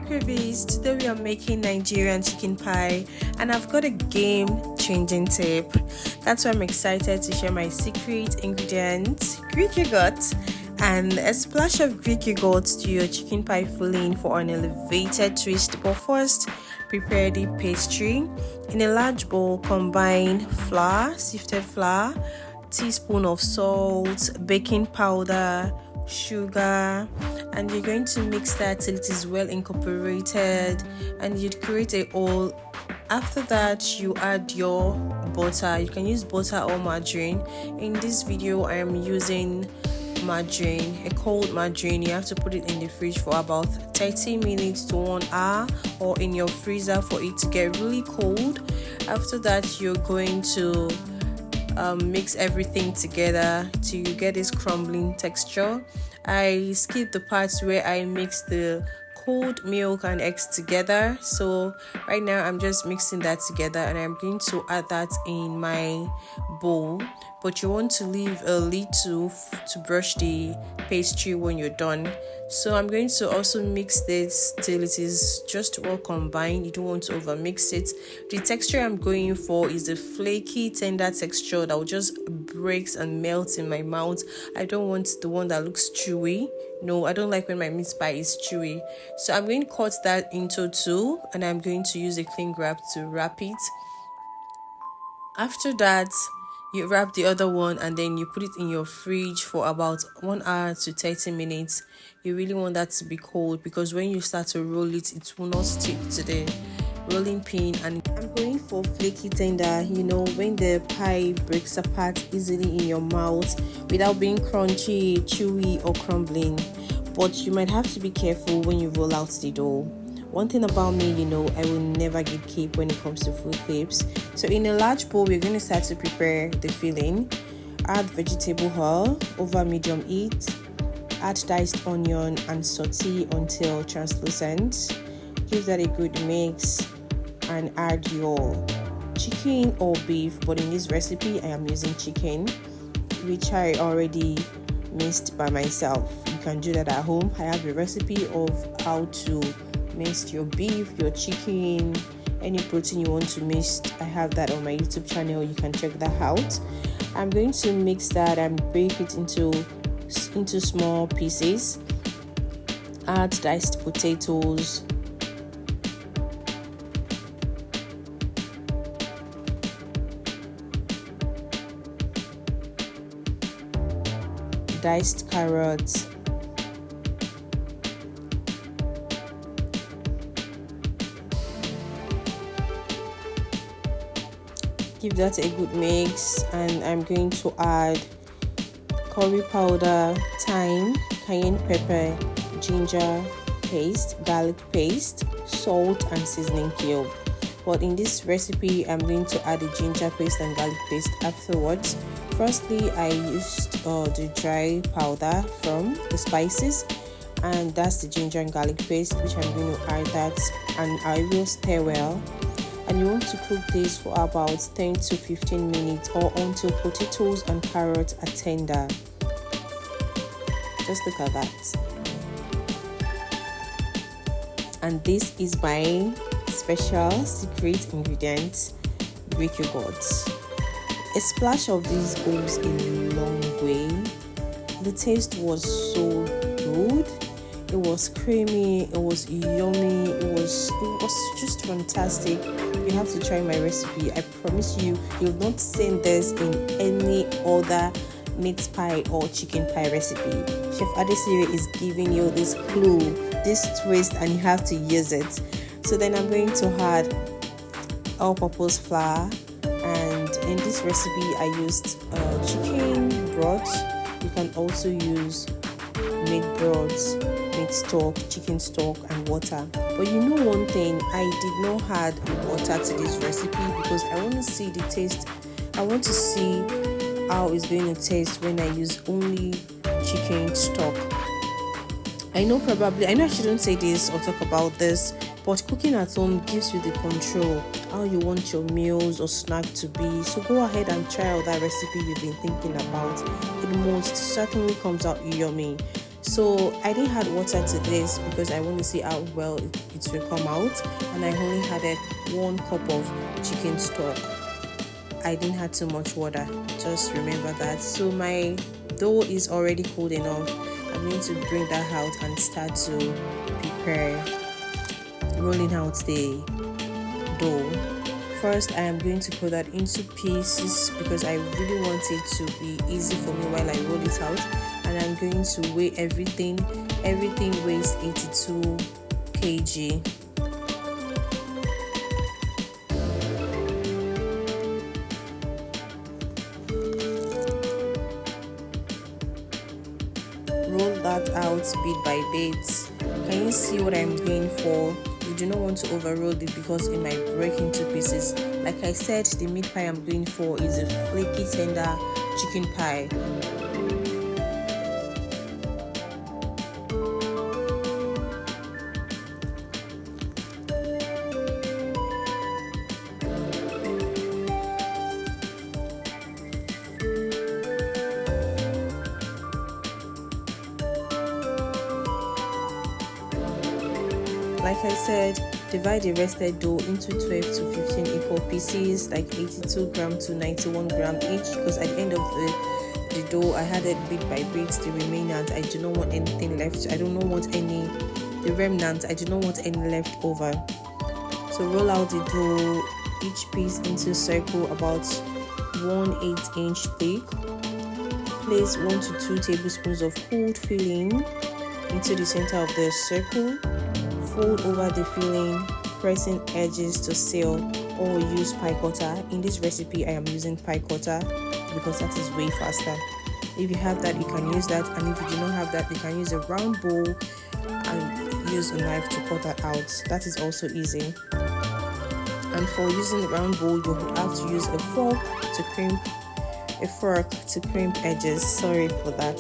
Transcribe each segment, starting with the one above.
Crevies. Today we are making Nigerian chicken pie and I've got a game-changing tip. That's why I'm excited to share my secret ingredient, Greek yogurt, and a splash of Greek yogurt to your chicken pie filling for an elevated twist. But first, prepare the pastry. In a large bowl, combine flour, sifted flour, teaspoon of salt, baking powder, sugar, and you're going to mix that till it is well incorporated and you'd create a oil. After that, you add your butter. You can use butter or margarine. In this video I am using margarine, a cold margarine. You have to put it in the fridge for about 30 minutes to 1 hour or in your freezer for it to get really cold. After that, you're going to mix everything together till you get this crumbling texture. I skipped the parts where I mix the cold milk and eggs together, so right now I'm just mixing that together and I'm going to add that in my bowl, but you want to leave a little to brush the pastry when you're done. So I'm going to also mix this till it is just well combined. You don't want to over mix it. The texture I'm going for is the flaky tender texture that will just breaks and melts in my mouth. I don't want the one that looks chewy. No, I don't like when my meat pie is chewy. So I'm going to cut that into two and I'm going to use a cling wrap to wrap it. After that, you wrap the other one and then you put it in your fridge for about 1 hour to 30 minutes. You really want that to be cold because when you start to roll it, it will not stick to the rolling pin. And I'm going for flaky tender, when the pie breaks apart easily in your mouth without being crunchy, chewy or crumbling. But you might have to be careful when you roll out the dough. One thing about me, I will never get cake when it comes to food clips. So in a large bowl, we're going to start to prepare the filling. Add vegetable oil over medium heat. Add diced onion and saute until translucent. Give that a good mix and add your chicken or beef, but in this recipe I am using chicken, which I already minced by myself. You can do that at home. I have a recipe of how to mince your beef, your chicken, any protein you want to mince. I have that on my YouTube channel. You can check that out. I'm going to mix that and break it into small pieces. Add diced potatoes, diced carrots, give that a good mix, and I'm going to add curry powder, thyme, cayenne pepper, ginger paste, garlic paste, salt and seasoning cube. But in this recipe I'm going to add the ginger paste and garlic paste afterwards. Firstly, I used the dry powder from the spices, and that's the ginger and garlic paste, which I'm going to add that, and I will stir well. And you want to cook this for about 10 to 15 minutes or until potatoes and carrots are tender. Just look at that. And this is my special secret ingredient, Greek yogurt. A splash of this goes a long way. The taste was so good. It was creamy, it was yummy, it was just fantastic. You have to try my recipe. I promise you, you'll not see this in any other meat pie or chicken pie recipe. Chef Adesire is giving you this clue, this twist, and you have to use it. So then I'm going to add all-purpose flour, and in this recipe I used chicken broth. You can also use meat broths, meat stock, chicken stock and water. But one thing, I did not add water to this recipe because I want to see the taste. I want to see how it's going to taste when I use only chicken stock. I know I shouldn't say this or talk about this, but cooking at home gives you the control how you want your meals or snack to be. So go ahead and try out that recipe you've been thinking about. It most certainly comes out yummy. So I didn't add water to this because I want to see how well it will come out, and I only added 1 cup of chicken stock. I didn't add too much water, just remember that. So my dough is already cold enough. I'm going to bring that out and start to prepare rolling out the dough. First, I am going to put that into pieces because I really want it to be easy for me while I roll it out. And I'm going to weigh everything. Everything weighs 82 kg. Roll that out bit by bit. Can you see what I'm going for? You do not want to overroll it because it might break into pieces. Like I said, the meat pie I'm going for is a flaky, tender chicken pie. Like I said, divide the rested dough into 12 to 15 equal pieces, like 82 gram to 91 gram each, because at the end of the dough, I added bit by bit the remnant. I do not want anything left. I do not want the remnant. I do not want any left over. So roll out the dough, each piece into a circle about 1/8 inch thick. Place 1 to 2 tablespoons of cooled filling into the center of the circle. Fold over the filling, pressing edges to seal, or use pie cutter. In this recipe, I am using pie cutter because that is way faster. If you have that, you can use that, and if you do not have that, you can use a round bowl and use a knife to cut that out. That is also easy. And for using the round bowl, you would have to use a fork to crimp edges. Sorry for that.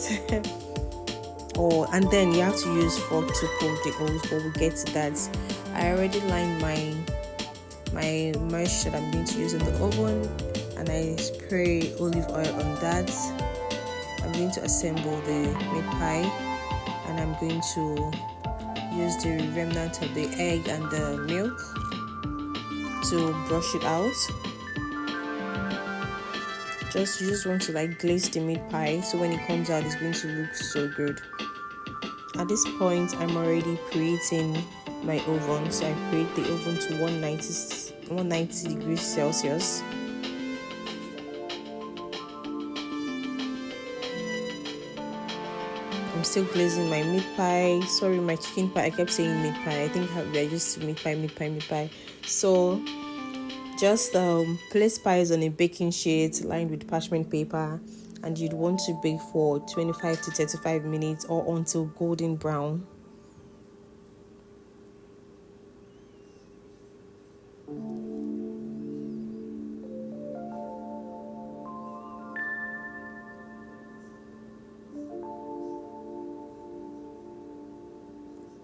And then you have to use fork to poke the holes, but we'll get to that. I already lined my mash that I'm going to use in the oven, and I spray olive oil on that. I'm going to assemble the meat pie, and I'm going to use the remnant of the egg and the milk to brush it out. You just want to glaze the meat pie, so when it comes out, it's going to look so good. At this point, I'm already preheating my oven, so I preheat the oven to 190 degrees Celsius. I'm still glazing my meat pie. Sorry, my chicken pie. I kept saying meat pie. I think we are used to meat pie. So just place pies on a baking sheet lined with parchment paper, and you'd want to bake for 25 to 35 minutes or until golden brown.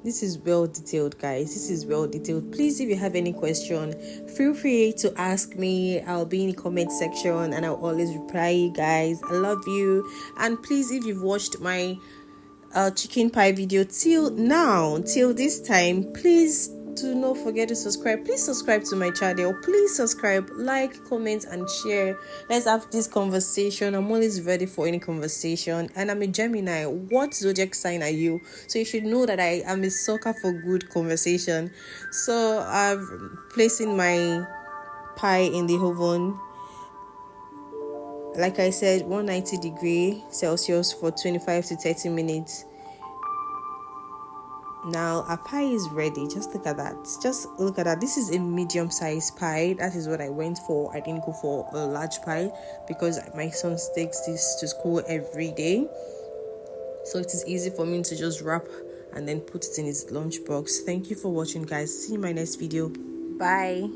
This is well detailed, guys. This is well detailed. Please, if you have any question, feel free to ask me. I'll be in the comment section and I'll always reply you guys. I love you. And please, if you've watched my chicken pie video till this time, please do not forget to subscribe. Please subscribe to my channel. Please subscribe, like, comment, and share. Let's have this conversation. I'm always ready for any conversation. And I'm a Gemini. What zodiac sign are you? So you should know that I am a sucker for good conversation. So I'm placing my pie in the oven. Like I said, 190 degrees Celsius for 25 to 30 minutes. Now our pie is ready. Just look at that. This is a medium sized pie. That is what I went for. I didn't go for a large pie because my son takes this to school every day, so it is easy for me to just wrap and then put it in his lunchbox. Thank you for watching, guys. See you in my next video. Bye.